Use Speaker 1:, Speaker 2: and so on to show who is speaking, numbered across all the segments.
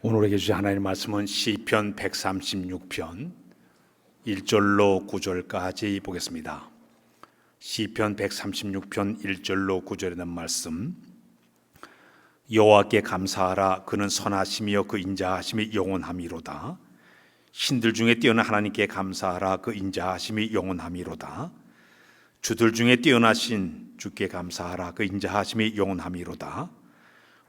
Speaker 1: 오늘에게 주신 하나님의 말씀은 시편 136편 1절로 9절까지 보겠습니다. 시편 136편 1절로 9절에 있는 말씀. 여호와께 감사하라. 그는 선하시며 그 인자하심이 영원함이로다. 신들 중에 뛰어난 하나님께 감사하라. 그 인자하심이 영원함이로다. 주들 중에 뛰어나신 주께 감사하라. 그 인자하심이 영원함이로다.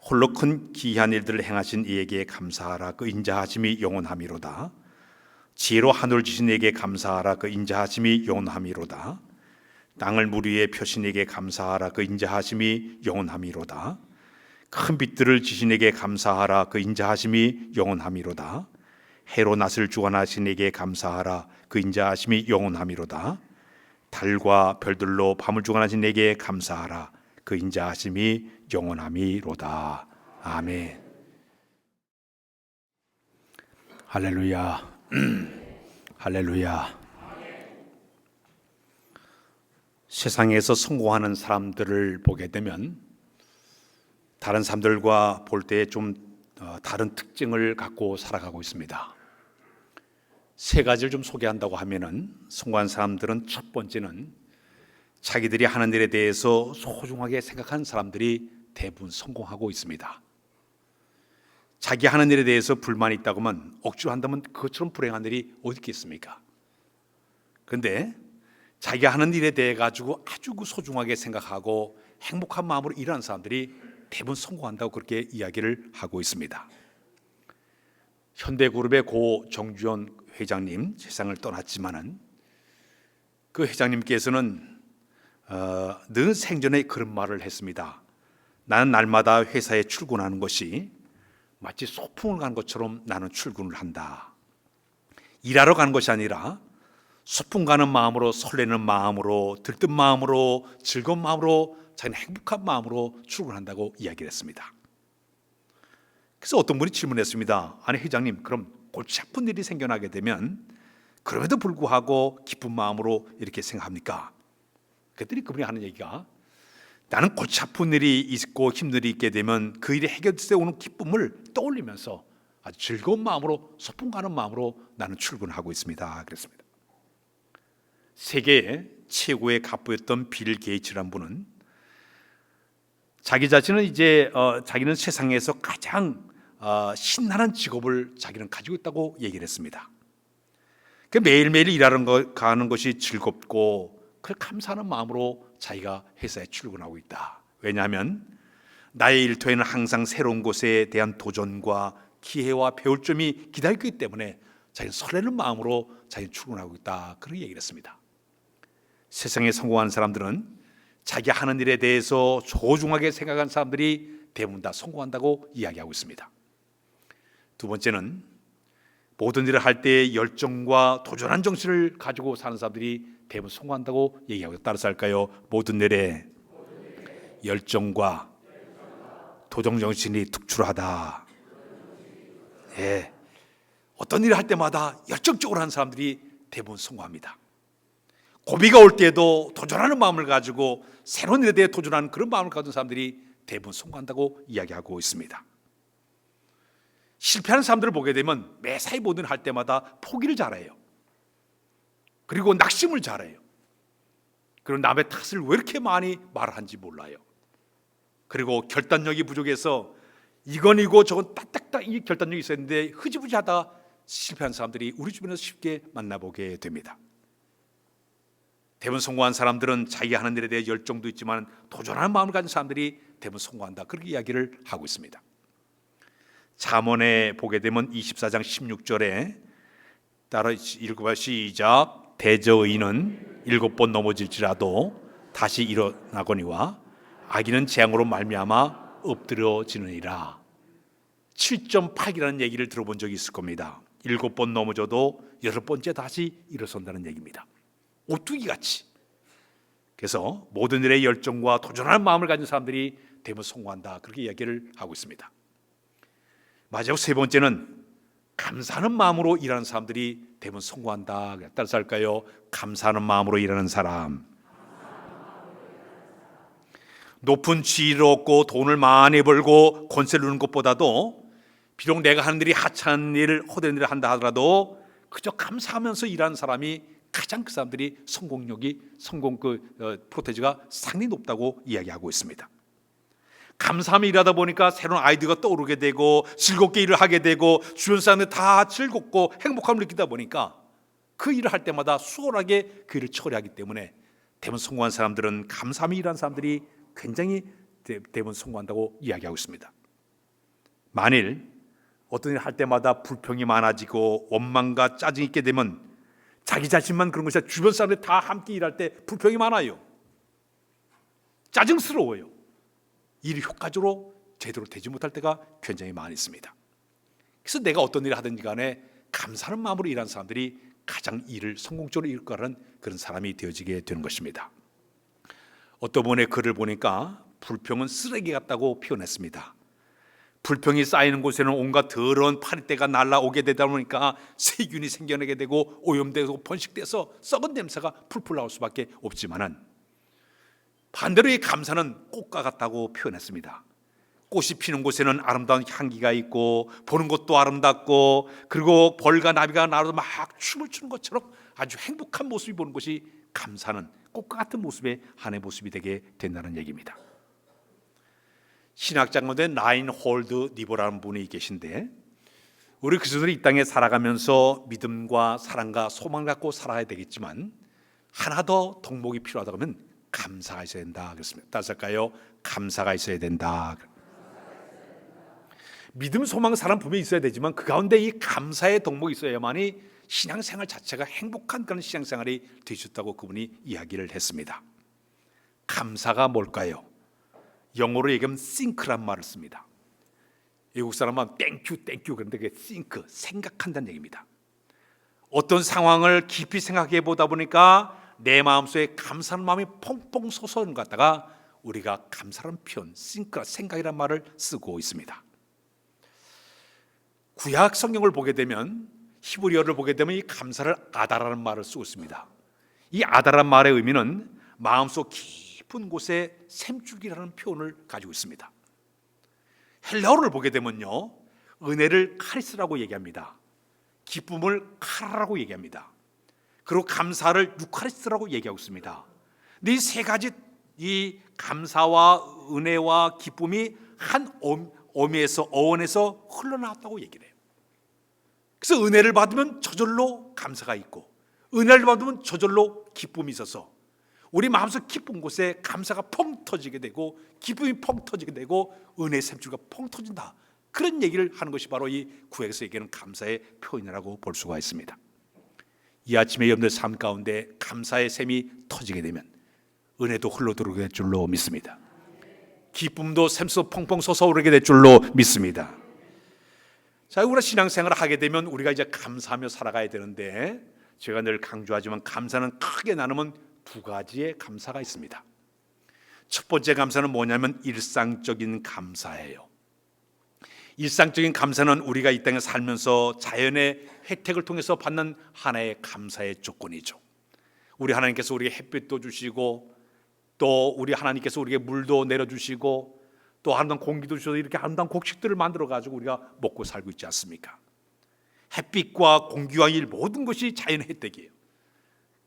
Speaker 1: 홀로 큰 기이한 일들을 행하신 이에게 감사하라. 그 인자하심이 영원함이로다. 지혜로 하늘을 지신 이에게 감사하라. 그 인자하심이 영원함이로다. 땅을 물 위에 펴신 이에게 감사하라. 그 인자하심이 영원함이로다. 큰 빛들을 지신 이에게 감사하라. 그 인자하심이 영원함이로다. 해로 낫을 주관하신 이에게 감사하라. 그 인자하심이 영원함이로다. 달과 별들로 밤을 주관하신 이에게 감사하라. 그 인자하심이 영원함이로다. 아멘. 할렐루야. 할렐루야. 세상에서 성공하는 사람들을 보게 되면 다른 사람들과 볼 때 좀 다른 특징을 갖고 살아가고 있습니다. 세 가지를 좀 소개한다고 하면은, 성공한 사람들은 첫 번째는 자기들이 하는 일에 대해서 소중하게 생각하는 사람들이 대부분 성공하고 있습니다. 자기 하는 일에 대해서 불만이 있다고 하면 억지로 한다면 그것처럼 불행한 일이 어디 있겠습니까? 그런데 자기가 하는 일에 대해 가지고 아주 소중하게 생각하고 행복한 마음으로 일하는 사람들이 대부분 성공한다고 그렇게 이야기를 하고 있습니다. 현대그룹의 고 정주현 회장님 세상을 떠났지만은 그 회장님께서는 늘 생전에 그런 말을 했습니다. 나는 날마다 회사에 출근하는 것이 마치 소풍을 가는 것처럼 나는 출근을 한다. 일하러 가는 것이 아니라 소풍 가는 마음으로, 설레는 마음으로, 들뜬 마음으로, 즐거운 마음으로, 자기는 행복한 마음으로 출근한다고 이야기를 했습니다. 그래서 어떤 분이 질문했습니다. 아니 회장님, 그럼 골치 아픈 일이 생겨나게 되면 그럼에도 불구하고 기쁜 마음으로 이렇게 생각합니까? 그랬더니 그분이 하는 얘기가, 나는 골치 아픈 일이 있고 힘든 일이 있게 되면 그 일이 해결될 때 오는 기쁨을 떠올리면서 아주 즐거운 마음으로, 소풍 가는 마음으로 나는 출근하고 있습니다. 그랬습니다. 세계 최고의 갑부였던 빌 게이츠라는 분은 자기 자신은 자기는 세상에서 가장 신나는 직업을 자기는 가지고 있다고 얘기를 했습니다. 매일매일 일하는 가는 것이 즐겁고 그걸 감사하는 마음으로 자기가 회사에 출근하고 있다. 왜냐하면 나의 일터에는 항상 새로운 곳에 대한 도전과 기회와 배울 점이 기다리고 있기 때문에 자기는 설레는 마음으로 자기는 출근하고 있다. 그렇게 얘기를 했습니다. 세상에 성공한 사람들은 자기 하는 일에 대해서 소중하게 생각하는 사람들이 대부분 다 성공한다고 이야기하고 있습니다. 두 번째는 모든 일을 할 때 열정과 도전한 정신을 가지고 사는 사람들이 대부분 성공한다고 얘기하고 있다. 따라서 할까요? 모든 일에 열정과 도전 정신이 특출하다. 예. 어떤 일을 할 때마다 열정적으로 하는 사람들이 대부분 성공합니다. 고비가 올 때에도 도전하는 마음을 가지고 새로운 일에 대해 도전하는 그런 마음을 가진 사람들이 대부분 성공한다고 이야기하고 있습니다. 실패하는 사람들을 보게 되면 매사에 모든 할 때마다 포기를 잘해요. 그리고 낙심을 잘해요. 그리고 남의 탓을 왜 이렇게 많이 말하는지 몰라요. 그리고 결단력이 부족해서 이건 이고 저건 딱딱딱 이 결단력이 있었는데 흐지부지하다 실패한 사람들이 우리 주변에서 쉽게 만나보게 됩니다. 대부분 성공한 사람들은 자기가 하는 일에 대해 열정도 있지만 도전하는 마음을 가진 사람들이 대부분 성공한다. 그렇게 이야기를 하고 있습니다. 잠언에 보게 되면 24장 16절에 따라 읽어봐 시작. 대저의인은 7번 넘어질지라도 다시 일어나거니와 악인은 재앙으로 말미암아 엎드려지느니라. 7.8이라는 얘기를 들어본 적이 있을 겁니다. 7번 넘어져도 8번째 다시 일어선다는 얘기입니다. 오뚜기같이. 그래서 모든 일에 열정과 도전하는 마음을 가진 사람들이 대부분 성공한다. 그렇게 이야기를 하고 있습니다. 마지막 세 번째는 감사하는 마음으로 일하는 사람들이 대부분 성공한다. 따라서 할까요? 감사하는 마음으로 일하는 사람. 높은 지위를 얻고 돈을 많이 벌고 권세를 누리는 것보다도 비록 내가 하는 일이 하찮은 일을, 헛된 일을 한다 하더라도 그저 감사하면서 일하는 사람이 가장 그 사람들이 성공 프로테이지가 상당히 높다고 이야기하고 있습니다. 감사하며 일하다 보니까 새로운 아이디어가 떠오르게 되고 즐겁게 일을 하게 되고 주변 사람들 다 즐겁고 행복함을 느끼다 보니까 그 일을 할 때마다 수월하게 그 일을 처리하기 때문에 대부분 성공한 사람들은 감사하며 일하는 사람들이 굉장히 대부분 성공한다고 이야기하고 있습니다. 만일 어떤 일을 할 때마다 불평이 많아지고 원망과 짜증이 있게 되면 자기 자신만 그런 것이 아니라 주변 사람들 다 함께 일할 때 불평이 많아요. 짜증스러워요. 일이 효과적으로 제대로 되지 못할 때가 굉장히 많이 있습니다. 그래서 내가 어떤 일을 하든지 간에 감사하는 마음으로 일하는 사람들이 가장 일을 성공적으로 이끌어가는 그런 사람이 되어지게 되는 것입니다. 어떤 분의 글을 보니까 불평은 쓰레기 같다고 표현했습니다. 불평이 쌓이는 곳에는 온갖 더러운 파리떼가 날아오게 되다 보니까 세균이 생겨나게 되고 오염되고 번식돼서 썩은 냄새가 풀풀 나올 수밖에 없지만은 반대로 이 감사는 꽃과 같다고 표현했습니다. 꽃이 피는 곳에는 아름다운 향기가 있고 보는 것도 아름답고 그리고 벌과 나비가 날아서 막 춤을 추는 것처럼 아주 행복한 모습이 보는 것이 감사는 꽃과 같은 모습의 한해 모습이 되게 된다는 얘기입니다. 신학자 가운데 라인 홀드 니버라는 분이 계신데 우리 그리스도인들이 이 땅에 살아가면서 믿음과 사랑과 소망을 갖고 살아야 되겠지만 하나 더 덕목이 필요하다고 하면 감사가 있어야 된다 그랬습니다. 따라서까요? 감사가 있어야 된다. 믿음, 소망, 사랑 분명히 있어야 되지만 그 가운데 이 감사의 덕목이 있어야만이 신앙생활 자체가 행복한 그런 신앙생활이 될 수 있다고 그분이 이야기를 했습니다. 감사가 뭘까요? 영어로 얘기하면 think란 말을 씁니다. 외국 사람은 땡큐 그런데 그게 think, 생각한다는 얘기입니다. 어떤 상황을 깊이 생각해 보다 보니까 내 마음속에 감사하는 마음이 펑펑 솟아오는 것 같다가 우리가 감사라는 표현, think, 생각이라는 말을 쓰고 있습니다. 구약 성경을 보게 되면 히브리어를 보게 되면 이 감사를 아다라는 말을 쓰고 있습니다. 이 아다라는 말의 의미는 마음속 깊은 곳에 샘줄기라는 표현을 가지고 있습니다. 헬라어를 보게 되면요, 은혜를 카리스라고 얘기합니다. 기쁨을 카라라고 얘기합니다. 그리고 감사를 유카리스트라고 얘기하고 있습니다. 근데 이 세 가지 이 감사와 은혜와 기쁨이 한 어원에서 흘러나왔다고 얘기를 해요. 그래서 은혜를 받으면 저절로 감사가 있고 은혜를 받으면 저절로 기쁨이 있어서 우리 마음속 깊은 곳에 감사가 펑 터지게 되고 기쁨이 펑 터지게 되고 은혜의 샘줄가 펑 터진다. 그런 얘기를 하는 것이 바로 이 구약에서 얘기하는 감사의 표현이라고 볼 수가 있습니다. 이 아침에 여러분들 삶 가운데 감사의 샘이 터지게 되면 은혜도 흘러들어오게 될 줄로 믿습니다. 기쁨도 샘속 펑펑 솟아오르게 될 줄로 믿습니다. 자, 우리가 신앙생활을 하게 되면 우리가 이제 감사하며 살아가야 되는데 제가 늘 강조하지만 감사는 크게 나누면 두 가지의 감사가 있습니다. 첫 번째 감사는 뭐냐면 일상적인 감사예요. 일상적인 감사는 우리가 이 땅에 살면서 자연의 혜택을 통해서 받는 하나의 감사의 조건이죠. 우리 하나님께서 우리에게 햇빛도 주시고 또 우리 하나님께서 우리에게 물도 내려주시고 또 아름다운 공기도 주셔서 이렇게 아름다운 곡식들을 만들어 가지고 우리가 먹고 살고 있지 않습니까? 햇빛과 공기와 일 모든 것이 자연의 혜택이에요.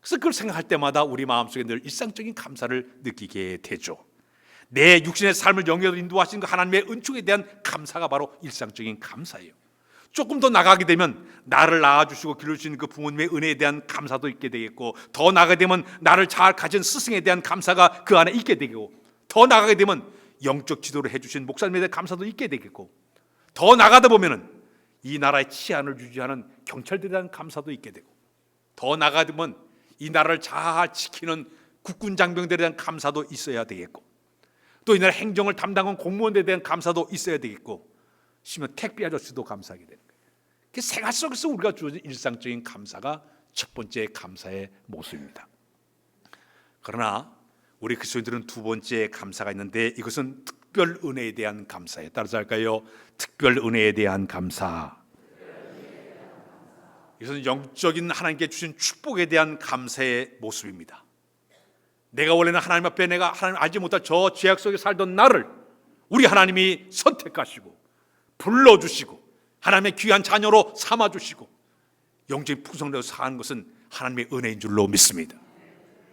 Speaker 1: 그래서 그걸 생각할 때마다 우리 마음속에 늘 일상적인 감사를 느끼게 되죠. 내 육신의 삶을 영역으로 인도하시는 그 하나님의 은총에 대한 감사가 바로 일상적인 감사예요. 조금 더 나가게 되면 나를 낳아주시고 기르시는 그 부모님의 은혜에 대한 감사도 있게 되겠고, 더 나가게 되면 나를 잘 가진 스승에 대한 감사가 그 안에 있게 되고, 더 나가게 되면 영적 지도를 해주신 목사님에 대한 감사도 있게 되겠고, 더 나가다 보면은 이 나라의 치안을 유지하는 경찰들에 대한 감사도 있게 되고, 더 나가다 보면 이 나라를 잘 지키는 국군 장병들에 대한 감사도 있어야 되겠고, 또 이 나라 행정을 담당한 공무원들에 대한 감사도 있어야 되겠고, 심지어 택배 아저씨도 감사하게 되는 거예요. 그 생활 속에서 우리가 주어진 일상적인 감사가 첫 번째 감사의 모습입니다. 그러나 우리 그리스도인들은 두 번째 감사가 있는데 이것은 특별 은혜에 대한 감사예요. 따라서 할까요? 특별 은혜에 대한 감사. 이것은 영적인 하나님께 주신 축복에 대한 감사의 모습입니다. 내가 원래는 하나님 앞에 내가 하나님 알지 못할 저 죄악 속에 살던 나를 우리 하나님이 선택하시고 불러주시고 하나님의 귀한 자녀로 삼아주시고 영적인 풍성대로 사는 것은 하나님의 은혜인 줄로 믿습니다.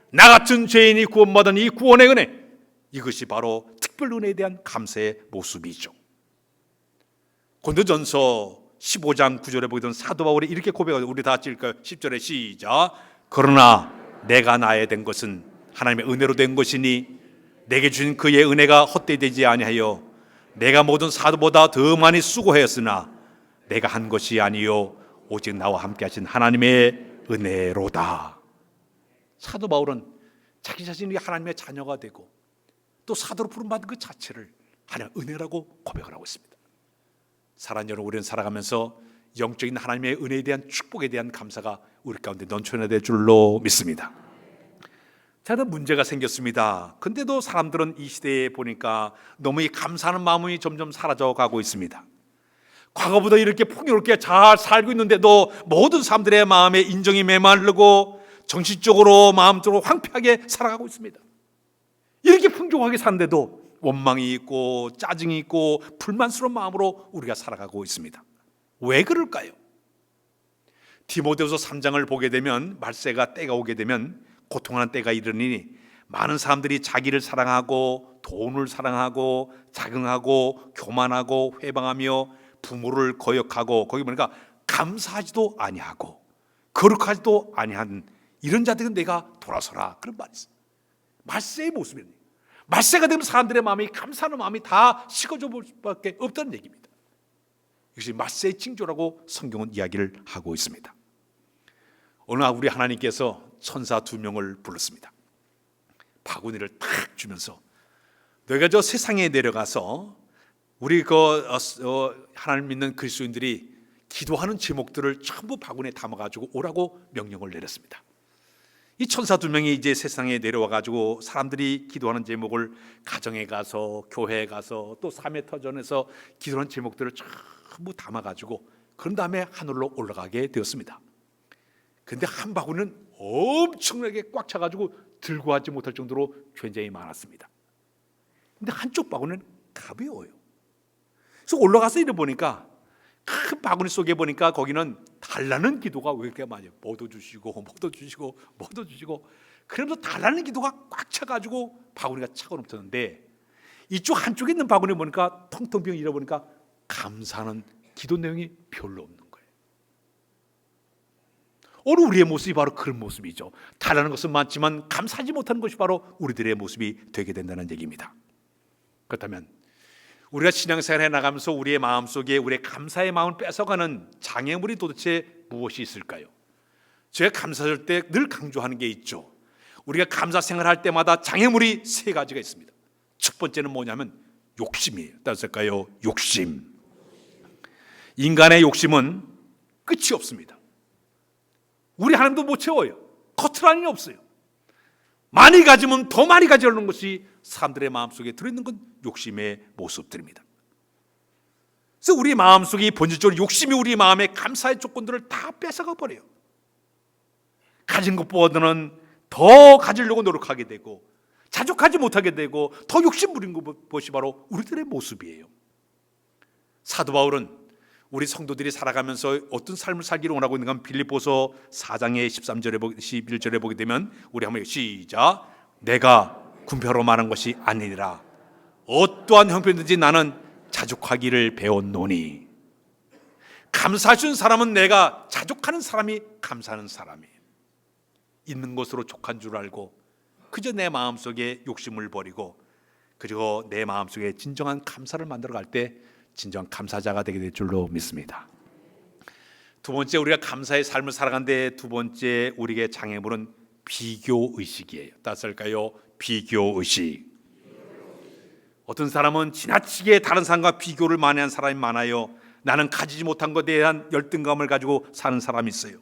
Speaker 1: 나 같은 죄인이 구원받은 이 구원의 은혜, 이것이 바로 특별 은혜에 대한 감사의 모습이죠. 고린도전서 15장 9절에 보게 되면 사도 바울이 이렇게 고백하죠. 우리 다 같이 읽을까요? 10절에 시작. 그러나 내가 나에 된 것은 하나님의 은혜로 된 것이니 내게 주신 그의 은혜가 헛되지 아니하여 내가 모든 사도보다 더 많이 수고하였으나 내가 한 것이 아니요 오직 나와 함께 하신 하나님의 은혜로다. 사도 바울은 자기 자신이 하나님의 자녀가 되고 또 사도로 부름받은 그 자체를 하나님의 은혜라고 고백을 하고 있습니다. 사랑하는 여러분, 우리는 살아가면서 영적인 하나님의 은혜에 대한 축복에 대한 감사가 우리 가운데 넘쳐나야 될 줄로 믿습니다. 자, 문제가 생겼습니다. 근데도 사람들은 이 시대에 보니까 너무 이 감사하는 마음이 점점 사라져가고 있습니다. 과거보다 이렇게 풍요롭게 잘 살고 있는데도 모든 사람들의 마음에 인정이 메마르고 정신적으로 마음적으로 황폐하게 살아가고 있습니다. 이렇게 풍족하게 사는데도 원망이 있고 짜증이 있고 불만스러운 마음으로 우리가 살아가고 있습니다. 왜 그럴까요? 디모데후서 3장을 보게 되면 말세가 때가 오게 되면 고통하는 때가 이르니 많은 사람들이 자기를 사랑하고 돈을 사랑하고 자긍하고 교만하고 회방하며 부모를 거역하고 거기 보니까 감사하지도 아니하고 거룩하지도 아니한 이런 자들은 내가 돌아서라, 그런 말이 있어요. 말세의 모습이에요. 말세가 되면 사람들의 마음이 감사하는 마음이 다 식어져 볼 수밖에 없다는 얘기입니다. 이것이 말세의 징조라고 성경은 이야기를 하고 있습니다. 어느 날 우리 하나님께서 천사 2명을 불렀습니다. 바구니를 탁 주면서 너희가 저 세상에 내려가서 우리 하나님 믿는 그리스도인들이 기도하는 제목들을 전부 바구니에 담아가지고 오라고 명령을 내렸습니다. 이 천사 2명이 이제 세상에 내려와가지고 사람들이 기도하는 제목을 가정에 가서 교회에 가서 또 3회터전에서 기도하는 제목들을 전부 담아가지고 그런 다음에 하늘로 올라가게 되었습니다. 근데 한 바구니는 엄청나게 꽉 차가지고 들고 가지 못할 정도로 굉장히 많았습니다. 근데 한쪽 바구니는 가벼워요. 그래서 올라가서 이래 보니까 큰 바구니 속에 보니까 거기는 달라는 기도가 왜 이렇게 많이 뭐도 주시고 뭐도 주시고 뭐도 주시고 그러면서 달라는 기도가 꽉 차가지고 바구니가 차고 넘쳤는데 이쪽 한쪽에 있는 바구니 보니까 텅텅 비어 잃어보니까 감사하는 기도 내용이 별로 없는 거예요. 오늘 우리의 모습이 바로 그런 모습이죠. 달라는 것은 많지만 감사하지 못하는 것이 바로 우리들의 모습이 되게 된다는 얘기입니다. 그렇다면 우리가 신앙생활 해나가면서 우리의 마음속에 우리의 감사의 마음을 뺏어가는 장애물이 도대체 무엇이 있을까요? 제가 감사할 때 늘 강조하는 게 있죠. 우리가 감사 생활할 때마다 장애물이 3가지가 있습니다. 첫 번째는 뭐냐면 욕심이에요. 따라서까요? 욕심. 인간의 욕심은 끝이 없습니다. 우리 하나님도 못 채워요. 커트라인이 없어요. 많이 가지면 더 많이 가지려는 것이 사람들의 마음속에 들어있는 건 욕심의 모습들입니다. 그래서 우리 마음속에 본질적으로 욕심이 우리 마음의 감사의 조건들을 다 뺏어가 버려요. 가진 것보다는 더 가지려고 노력하게 되고 자족하지 못하게 되고 더 욕심 부린 것이 바로 우리들의 모습이에요. 사도 바울은 우리 성도들이 살아가면서 어떤 삶을 살기를 원하고 있는가 하면 빌립보서 4장의 13절에 11절에 보게 되면 우리 한번 시작. 내가 군표로 말한 것이 아니니라. 어떠한 형편이든지 나는 자족하기를 배웠노니. 감사하신 사람은 내가 자족하는 사람이 감사하는 사람이에요. 있는 것으로 족한 줄 알고 그저 내 마음속에 욕심을 버리고 그리고 내 마음속에 진정한 감사를 만들어갈 때 진정한 감사자가 되게 될 줄로 믿습니다. 두 번째, 우리가 감사의 삶을 살아가는데 두 번째 우리에게 장애물은 비교의식이에요. 따스할까요? 비교의식. 어떤 사람은 지나치게 다른 사람과 비교를 많이 한 사람이 많아요. 나는 가지지 못한 것에 대한 열등감을 가지고 사는 사람이 있어요.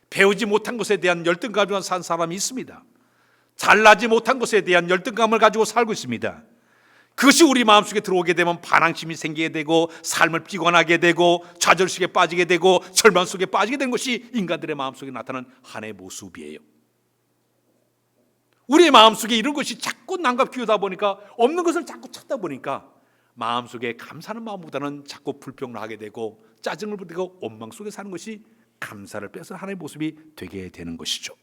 Speaker 1: 배우지 못한 것에 대한 열등감을 가지고 사는 사람이 있습니다. 잘나지 못한 것에 대한 열등감을 가지고 살고 있습니다. 그것이 우리 마음속에 들어오게 되면 반항심이 생기게 되고 삶을 비관하게 되고 좌절식에 빠지게 되고 절망 속에 빠지게 된 것이 인간들의 마음속에 나타나는 하나의 모습이에요. 우리의 마음속에 이런 것이 자꾸 남과 비교다 보니까 없는 것을 자꾸 찾다 보니까 마음속에 감사하는 마음보다는 자꾸 불평을 하게 되고 짜증을 부리고 원망 속에 사는 것이 감사를 빼서 하나님의 모습이 되게 되는 것이죠.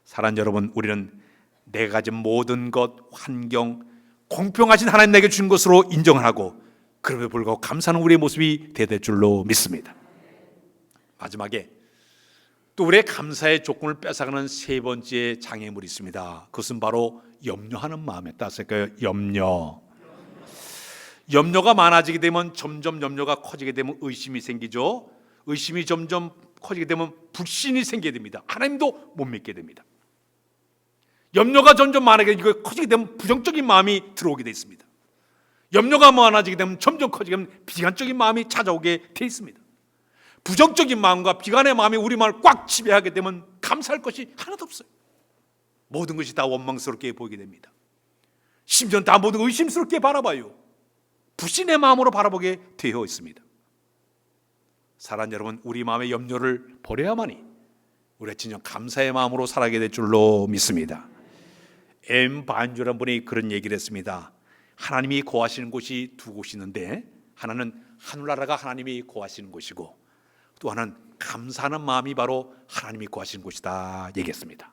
Speaker 1: 사랑하는 여러분, 우리는 내가 가진 모든 것, 환경, 공평하신 하나님 내게 준 것으로 인정을 하고 그럼에도 불구하고 감사하는 우리의 모습이 되야 될 줄로 믿습니다. 마지막에 또 우리의 감사의 조건을 뺏어가는 세 번째 장애물이 있습니다. 그것은 바로 염려하는 마음에 따라서일까요? 염려가 많아지게 되면 점점 염려가 커지게 되면 의심이 생기죠. 의심이 점점 커지게 되면 불신이 생기게 됩니다. 하나님도 못 믿게 됩니다. 염려가 점점 많아지게 커지게 되면 부정적인 마음이 들어오게 되어 있습니다. 염려가 많아지게 되면 점점 커지게 되면 비관적인 마음이 찾아오게 되어 있습니다. 부정적인 마음과 비관의 마음이 우리 마음을 꽉 지배하게 되면 감사할 것이 하나도 없어요. 모든 것이 다 원망스럽게 보이게 됩니다. 심지어 다 모든 의심스럽게 바라봐요. 불신의 마음으로 바라보게 되어 있습니다. 사랑하는 여러분, 우리 마음의 염려를 버려야만이 우리가 진정 감사의 마음으로 살아가게 될 줄로 믿습니다. M 반주라는 분이 그런 얘기를 했습니다. 하나님이 거하시는 곳이 두 곳이 있는데 하나는 하늘나라가 하나님이 거하시는 곳이고 또 하나는 감사하는 마음이 바로 하나님이 거하시는 곳이다 얘기했습니다.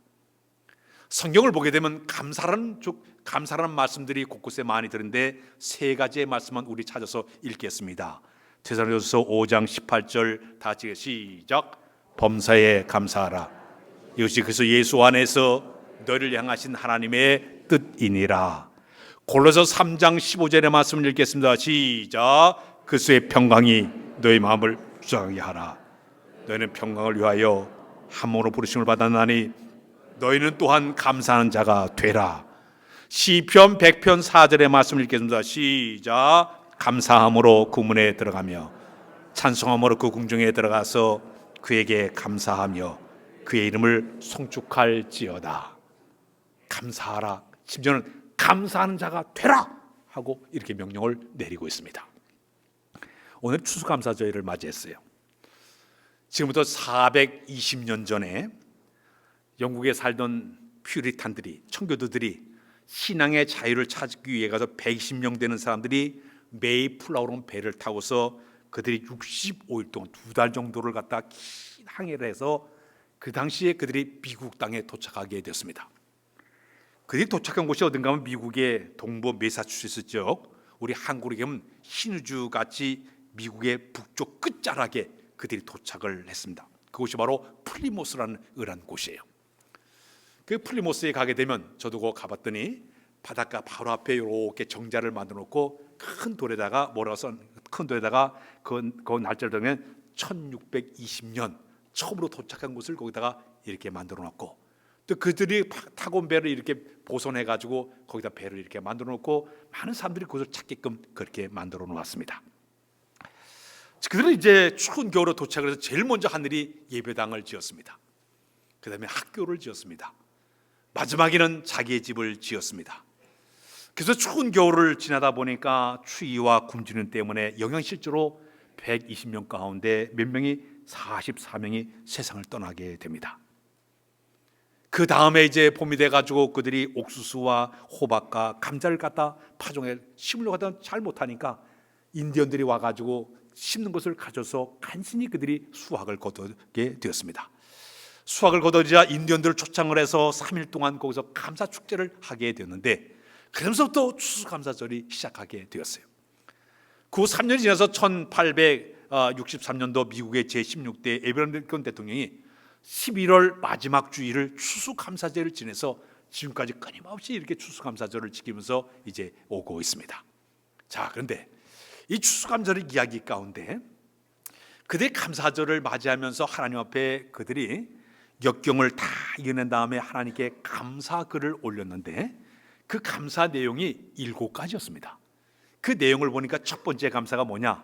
Speaker 1: 성경을 보게 되면 감사라는 말씀들이 곳곳에 많이 들은데 세 가지의 말씀만 우리 찾아서 읽겠습니다. 데살로니가서 5장 18절 다 같이 시작. 범사에 감사하라. 이것이 그리스도 예수 안에서 너희를 향하신 하나님의 뜻이니라. 골로새 3장 15절의 말씀을 읽겠습니다. 시작. 그리스도의 평강이 너희 마음을 주장하게 하라. 너희는 평강을 위하여 한 몸으로 부르심을 받았나니 너희는 또한 감사하는 자가 되라. 시편 100편 4절의 말씀을 읽겠습니다. 시작. 감사함으로 그 문에 들어가며 찬송함으로 그 궁중에 들어가서 그에게 감사하며 그의 이름을 송축할지어다. 감사하라. 심지어는 감사하는 자가 되라 하고 이렇게 명령을 내리고 있습니다. 오늘 추수감사절을 맞이했어요. 지금부터 420년 전에 영국에 살던 퓨리탄들이, 청교도들이 신앙의 자유를 찾기 위해 가서 120명 되는 사람들이 메이플라워라는 배를 타고서 그들이 65일 동안 2달 정도를 갖다 긴 항해를 해서 그 당시에 그들이 미국 땅에 도착하게 됐습니다. 그들이 도착한 곳이 어딘가 하면 미국의 동부 매사추세츠 쪽, 우리 한국으로 얘기하면 신우주 같이 미국의 북쪽 끝자락에 그들이 도착을 했습니다. 그곳이 바로 플리모스라는 이런 곳이에요. 그 플리모스에 가게 되면 저도 그거 가봤더니 바닷가 바로 앞에 이렇게 정자를 만들어 놓고 큰 돌에다가 큰 돌에다가 그 날짜를 정하면 1620년 처음으로 도착한 곳을 거기다가 이렇게 만들어 놓고 또 그들이 타고 온 배를 이렇게 보존해 가지고 거기다 배를 이렇게 만들어 놓고 많은 사람들이 그것을 찾게끔 그렇게 만들어 놓았습니다. 그들은 이제 추운 겨울에 도착을 해서 제일 먼저 하늘이 예배당을 지었습니다. 그 다음에 학교를 지었습니다. 마지막에는 자기의 집을 지었습니다. 그래서 추운 겨울을 지나다 보니까 추위와 굶주림 때문에 영양실조로 120명 가운데 몇 명이 44명이 세상을 떠나게 됩니다. 그 다음에 이제 봄이 돼가지고 그들이 옥수수와 호박과 감자를 갖다 파종해 심으려고 하다 잘 못하니까 인디언들이 와가지고 심는 것을 가져서 간신히 그들이 수확을 거두게 되었습니다. 수확을 거두자 인디언들을 초청을 해서 3일 동안 거기서 감사 축제를 하게 되었는데 그러면서부터 추수감사절이 시작하게 되었어요. 그 3년이 지나서 1863년도 미국의 제16대 에브라함 링컨 대통령이 11월 마지막 주일을 추수감사절을 지내서 지금까지 끊임없이 이렇게 추수감사절을 지키면서 이제 오고 있습니다. 자, 그런데 이 추수감사절 이야기 가운데 그들이 감사절을 맞이하면서 하나님 앞에 그들이 역경을 다 이겨낸 다음에 하나님께 감사글을 올렸는데 그 감사 내용이 7가지였습니다. 그 내용을 보니까 첫 번째 감사가 뭐냐?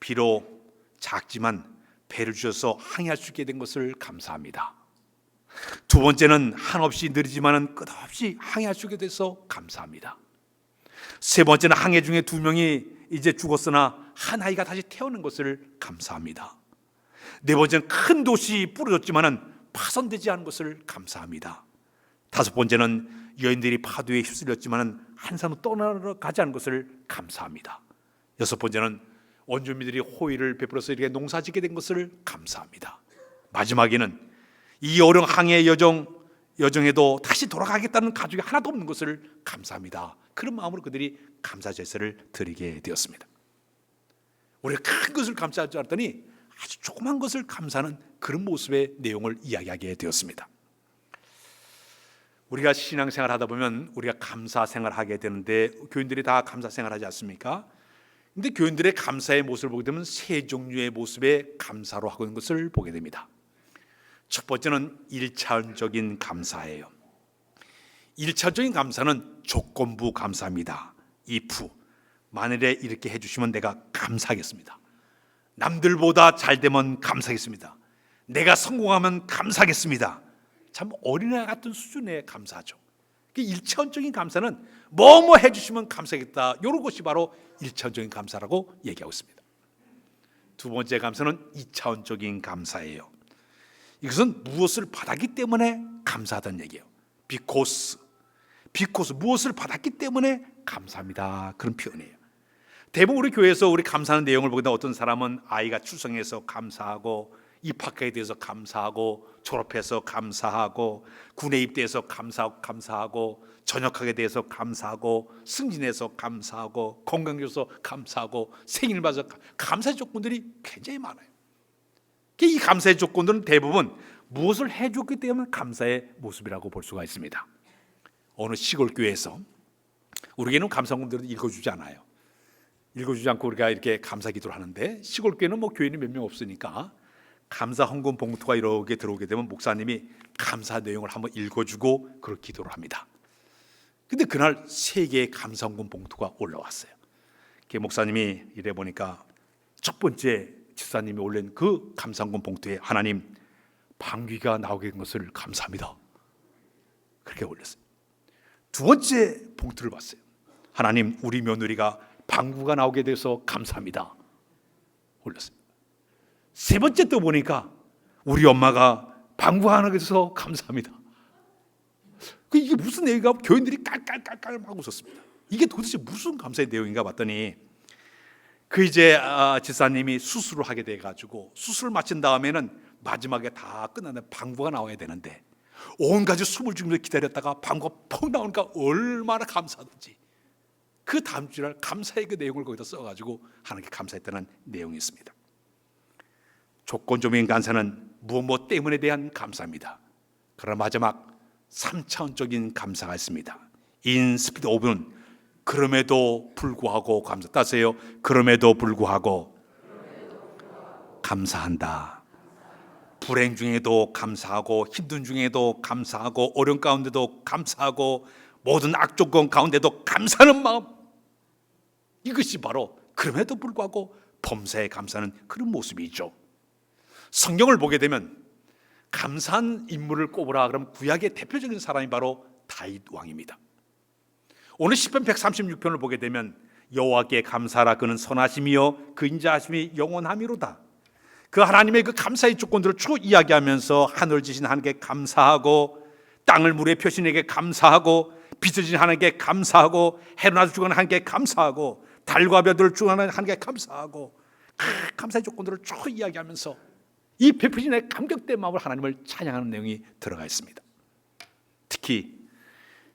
Speaker 1: 비록 작지만 배를 주셔서 항해할 수 있게 된 것을 감사합니다. 두 번째는 한없이 느리지만 끝없이 항해할 수 있게 돼서 감사합니다. 세 번째는 항해 중에 2명이 이제 죽었으나 한 아이가 다시 태어난 것을 감사합니다. 네 번째는 큰 도시 부러졌지만 파손되지 않은 것을 감사합니다. 다섯 번째는 여인들이 파도에 휩쓸렸지만 한 사람도 떠나가지 않은 것을 감사합니다. 여섯 번째는 원주민들이 호의를 베풀어서 이렇게 농사짓게 된 것을 감사합니다. 마지막에는 이 어려운 항해 여정에도 다시 돌아가겠다는 가족이 하나도 없는 것을 감사합니다. 그런 마음으로 그들이 감사 제사를 드리게 되었습니다. 우리가 큰 것을 감사할 줄 알았더니 아주 조그만 것을 감사하는 그런 모습의 내용을 이야기하게 되었습니다. 우리가 신앙생활 하다 보면 우리가 감사 생활하게 되는데 교인들이 다 감사 생활하지 않습니까? 근데 교인들의 감사의 모습을 보게 되면 세 종류의 모습의 감사로 하고 있는 것을 보게 됩니다. 첫 번째는 1차원적인 감사예요. 1차적인 감사는 조건부 감사입니다. if, 만일에 이렇게 해주시면 내가 감사하겠습니다. 남들보다 잘 되면 감사하겠습니다. 내가 성공하면 감사하겠습니다. 참 어린애 같은 수준의 감사죠. 1차원적인 감사는 뭐뭐 해주시면 감사하겠다, 이런 것이 바로 1차원적인 감사라고 얘기하고 있습니다. 두 번째 감사는 2차원적인 감사예요. 이것은 무엇을 받았기 때문에 감사하다는 얘기예요. because 무엇을 받았기 때문에 감사합니다, 그런 표현이에요. 대부분 우리 교회에서 우리 감사하는 내용을 보게 되면 어떤 사람은 아이가 출생해서 감사하고, 입학하게 돼서 감사하고, 졸업해서 감사하고, 군에 입대해서 감사하고, 전역하게 돼서 감사하고, 승진해서 감사하고, 건강해서 감사하고, 생일 맞아 감사의 조건들이 굉장히 많아요. 이 감사의 조건들은 대부분 무엇을 해줬기 때문에 감사의 모습이라고 볼 수가 있습니다. 어느 시골 교회에서 우리에게는 감사원금들을 읽어주지 않아요. 읽어주지 않고 우리가 이렇게 감사 기도를 하는데, 시골 교회는 뭐 교인이 몇 명 없으니까 감사 헌금 봉투가 이렇게 들어오게 되면 목사님이 감사 내용을 한번 읽어주고 그렇게 기도를 합니다. 근데 그날 3개의 감사 헌금 봉투가 올라왔어요. 목사님이 이래 보니까 첫 번째 집사님이 올린 그 감사 헌금 봉투에 하나님, 방귀가 나오게 된 것을 감사합니다, 그렇게 올렸어요. 두 번째 봉투를 봤어요. 하나님, 우리 며느리가 방구가 나오게 돼서 감사합니다, 올렸어요. 세 번째 또 보니까 우리 엄마가 방구가 안 하게 돼서 감사합니다. 이게 무슨 내용인가? 교인들이 깔깔깔깔 하고 있었습니다. 이게 도대체 무슨 감사의 내용인가 봤더니, 집사님이 수술을 하게 돼가지고 수술을 마친 다음에는 마지막에 다 끝나는데 방구가 나와야 되는데 온 가지 숨을 죽이면서 기다렸다가 방구가 펑 나오니까 얼마나 감사하든지, 그 다음 주날 감사의 그 내용을 거기다 써가지고 하나님께 감사했다는 내용이 있습니다. 조건적인 감사는 무엇 때문에 대한 감사입니다. 그러나 마지막 3차원적인 감사가 있습니다. In spite of는 그럼에도 불구하고 감사. 따세요. 그럼에도 불구하고 감사한다. 불행 중에도 감사하고, 힘든 중에도 감사하고, 어려운 가운데도 감사하고, 모든 악조건 가운데도 감사하는 마음, 이것이 바로 그럼에도 불구하고 범사에 감사하는 그런 모습이죠. 성경을 보게 되면 감사한 인물을 꼽으라 그러면 구약의 대표적인 사람이 바로 다윗 왕입니다. 오늘 시편 136편을 보게 되면 여호와께 감사하라, 그는 선하심이요 그 인자하심이 영원함이로다. 그 하나님의 그 감사의 조건들을 쭉 이야기하면서 하늘 지신 하나님께 감사하고, 땅을 물에 펴신 이에게 감사하고, 빛을 지신 하나님께 감사하고, 해를 주관하는 하나님께 감사하고, 달과 별들을 주관하는 하나님께 감사하고, 그 감사의 조건들을 쭉 이야기하면서 이 베푸신 의 감격된 마음으로 하나님을 찬양하는 내용이 들어가 있습니다. 특히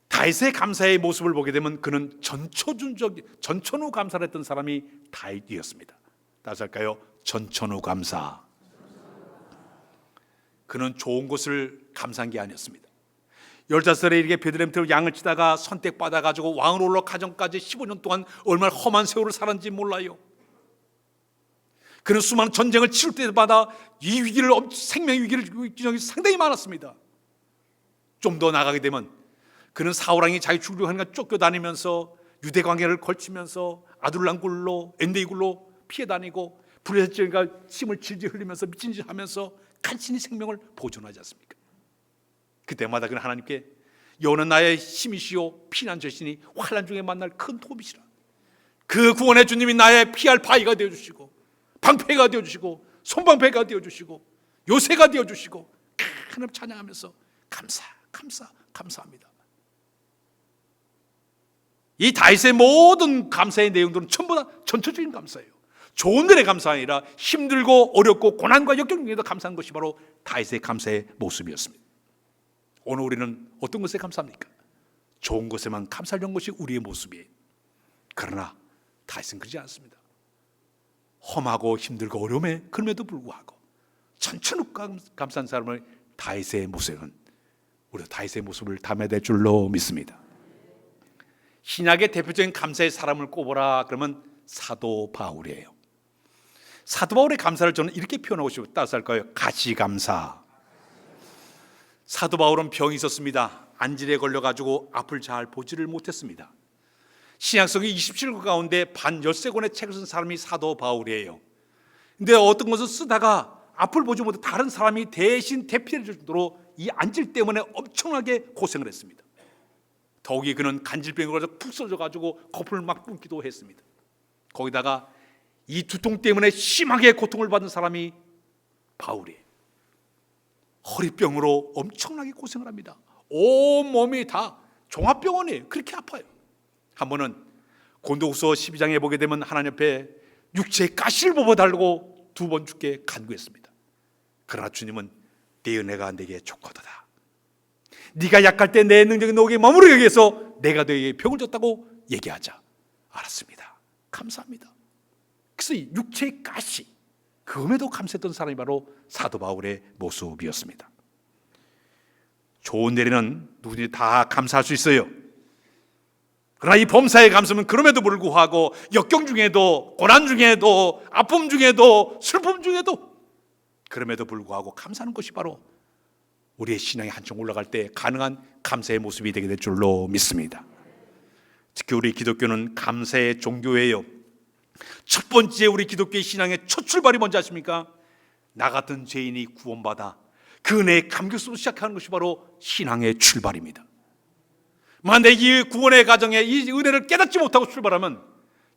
Speaker 1: 다윗의 감사의 모습을 보게 되면 그는 전천후 감사를 했던 사람이 다윗이었습니다. 따라서 할까요? 전천후 감사. 그는 좋은 것을 감사한 게 아니었습니다. 15살에 이렇게 베들레헴에서 양을 치다가 선택받아가지고 왕으로 올라가전까지 15년 동안 얼마나 험한 세월을 살았는지 몰라요. 그는 수많은 전쟁을 치를 때마다 이 위기를, 생명 위기를 겪는 적이 상당히 많았습니다. 좀 더 나가게 되면 그는 사울왕이 자기 죽으려고 하니까 쫓겨다니면서 유대 광야를 걸치면서 아둘람 굴로 엔데이 굴로 피해 다니고, 불의자가 침을 질질 흘리면서 미친 짓 하면서 간신히 생명을 보존하지 않습니까? 그때마다 그는 하나님께 여호와는 나의 힘이시오 피난 저시니 환난 중에 만날 큰 도움이시라. 그 구원의 주님이 나의 피할 바위가 되어주시고, 방패가 되어주시고, 손방패가 되어주시고, 요새가 되어주시고, 하나님 찬양하면서 감사합니다. 이 다윗의 모든 감사의 내용들은 전부 다 전체적인 감사예요. 좋은 일에 감사가 아니라 힘들고 어렵고 고난과 역경 중에도 감사한 것이 바로 다윗의 감사의 모습이었습니다. 오늘 우리는 어떤 것에 감사합니까? 좋은 것에만 감사하려는 것이 우리의 모습이에요. 그러나 다윗은 그러지 않습니다. 험하고 힘들고 어려움에 그럼에도 불구하고 천천히 감사한 사람을 다윗의 모습은 우리도 다윗의 모습을 담아야 될 줄로 믿습니다. 신약의 대표적인 감사의 사람을 꼽으라 그러면 사도 바울이에요. 사도 바울의 감사를 저는 이렇게 표현하고 싶어요. 따라서 할까요? 가시감사. 사도 바울은 병이 있었습니다. 안질에 걸려가지고 앞을 잘 보지를 못했습니다. 신약성의 27권 가운데 반 13권의 책을 쓴 사람이 사도 바울이에요. 근데 어떤 것을 쓰다가 앞을 보지 못해 다른 사람이 대신 대피해 줄 정도로 이 안질 때문에 엄청나게 고생을 했습니다. 더욱이 그는 간질병으로 푹 쓰러져가지고 거품을 막 뿜기도 했습니다. 거기다가 이 두통 때문에 심하게 고통을 받은 사람이 바울이에요. 허리병으로 엄청나게 고생을 합니다. 온 몸이 다 종합병원이에요. 그렇게 아파요. 한 번은 고린도후서 12장에 보게 되면 하나님 앞에 육체의 가시를 뽑아달라고 2번 주께 간구했습니다. 그러나 주님은 내 은혜가 내게 좋거도다. 네가 약할 때 내 능력이 너에게 머무르게 위해서 내가 너에게 병을 줬다고 얘기하자. 알았습니다. 감사합니다. 그래서 이 육체의 가시, 그음에도 감사했던 사람이 바로 사도 바울의 모습이었습니다. 좋은 일에는 누구든지 다 감사할 수 있어요. 그러나 이 범사의 감사는 그럼에도 불구하고 역경 중에도 고난 중에도 아픔 중에도 슬픔 중에도 그럼에도 불구하고 감사하는 것이 바로 우리의 신앙이 한층 올라갈 때 가능한 감사의 모습이 되게 될 줄로 믿습니다. 특히 우리 기독교는 감사의 종교예요. 첫 번째 우리 기독교의 신앙의 첫 출발이 뭔지 아십니까? 나 같은 죄인이 구원받아 그 은혜의 감격으로 시작하는 것이 바로 신앙의 출발입니다. 만약 이 구원의 과정에 이 은혜를 깨닫지 못하고 출발하면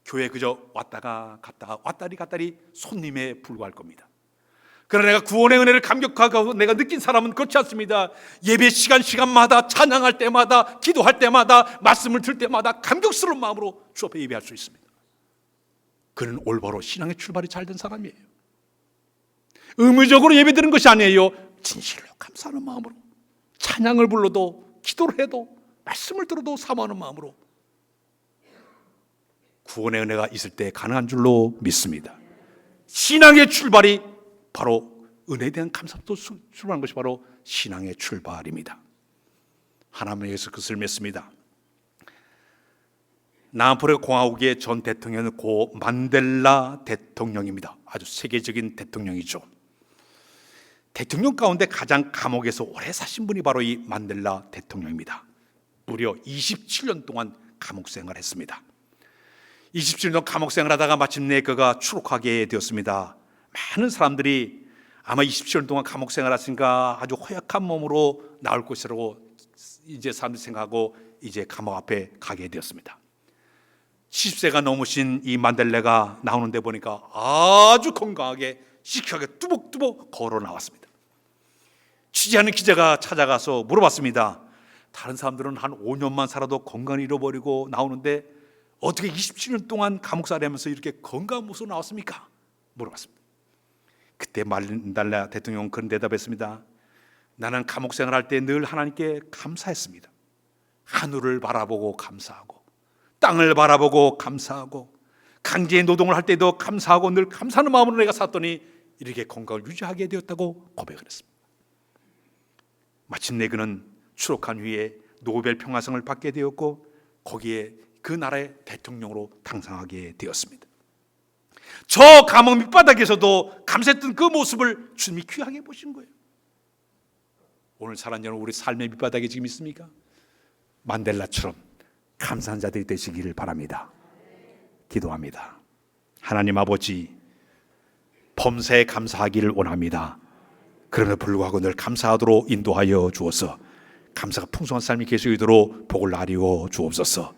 Speaker 1: 교회에 그저 왔다가 갔다가 왔다리 갔다리 손님에 불과할 겁니다. 그러나 내가 구원의 은혜를 감격하고 내가 느낀 사람은 그렇지 않습니다. 예배 시간마다 찬양할 때마다 기도할 때마다 말씀을 들을 때마다 감격스러운 마음으로 주 앞에 예배할 수 있습니다. 그는 올바로 신앙의 출발이 잘 된 사람이에요. 의무적으로 예배드리는 것이 아니에요. 진실로 감사하는 마음으로 찬양을 불러도 기도를 해도 말씀을 들어도 사모하는 마음으로 구원의 은혜가 있을 때 가능한 줄로 믿습니다. 신앙의 출발이 바로 은혜에 대한 감사부터 출발한 것이 바로 신앙의 출발입니다. 하나님에 의해서 그것을 믿습니다. 남아프리카 공화국의 전 대통령은 고 만델라 대통령입니다. 아주 세계적인 대통령이죠. 대통령 가운데 가장 감옥에서 오래 사신 분이 바로 이 만델라 대통령입니다. 무려 27년 동안 감옥 생활했습니다. 27년 감옥 생활하다가 마침내 그가 추록하게 되었습니다. 많은 사람들이 아마 27년 동안 감옥 생활하시니까 아주 허약한 몸으로 나올 것이라고 이제 사람들이 생각하고 이제 감옥 앞에 가게 되었습니다. 70세가 넘으신 이 만델라가 나오는데 보니까 아주 건강하게 시크하게 뚜벅뚜벅 걸어 나왔습니다. 취재하는 기자가 찾아가서 물어봤습니다. 다른 사람들은 한 5년만 살아도 건강을 잃어버리고 나오는데 어떻게 27년 동안 감옥살이하면서 이렇게 건강한 모습으로 나왔습니까? 물어봤습니다. 그때 만델라 대통령은 그런 대답했습니다. 나는 감옥 생활할 때 늘 하나님께 감사했습니다. 하늘을 바라보고 감사하고 땅을 바라보고 감사하고 강제의 노동을 할 때도 감사하고 늘 감사하는 마음으로 내가 살았더니 이렇게 건강을 유지하게 되었다고 고백을 했습니다. 마침내 그는 추록한 후에 노벨 평화상을 받게 되었고 거기에 그 나라의 대통령으로 당선하게 되었습니다. 저 감옥 밑바닥에서도 감사했던 그 모습을 주님이 귀하게 보신 거예요. 오늘 사랑하는 여러분, 우리 삶의 밑바닥에 지금 있습니까? 만델라처럼 감사한 자들이 되시기를 바랍니다. 기도합니다. 하나님 아버지, 범사에 감사하기를 원합니다. 그럼에도 불구하고 늘 감사하도록 인도하여 주옵소서. 감사가 풍성한 삶이 계속되도록 복을 나리워 주옵소서.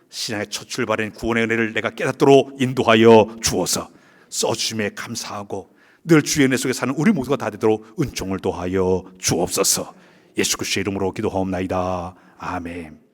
Speaker 1: 신앙의 첫 출발인 구원의 은혜를 내가 깨닫도록 인도하여 주옵소서. 써주심에 감사하고 늘 주의 은혜 속에 사는 우리 모두가 다 되도록 은총을 도하여 주옵소서. 예수 그리스도의 이름으로 기도하옵나이다. 아멘.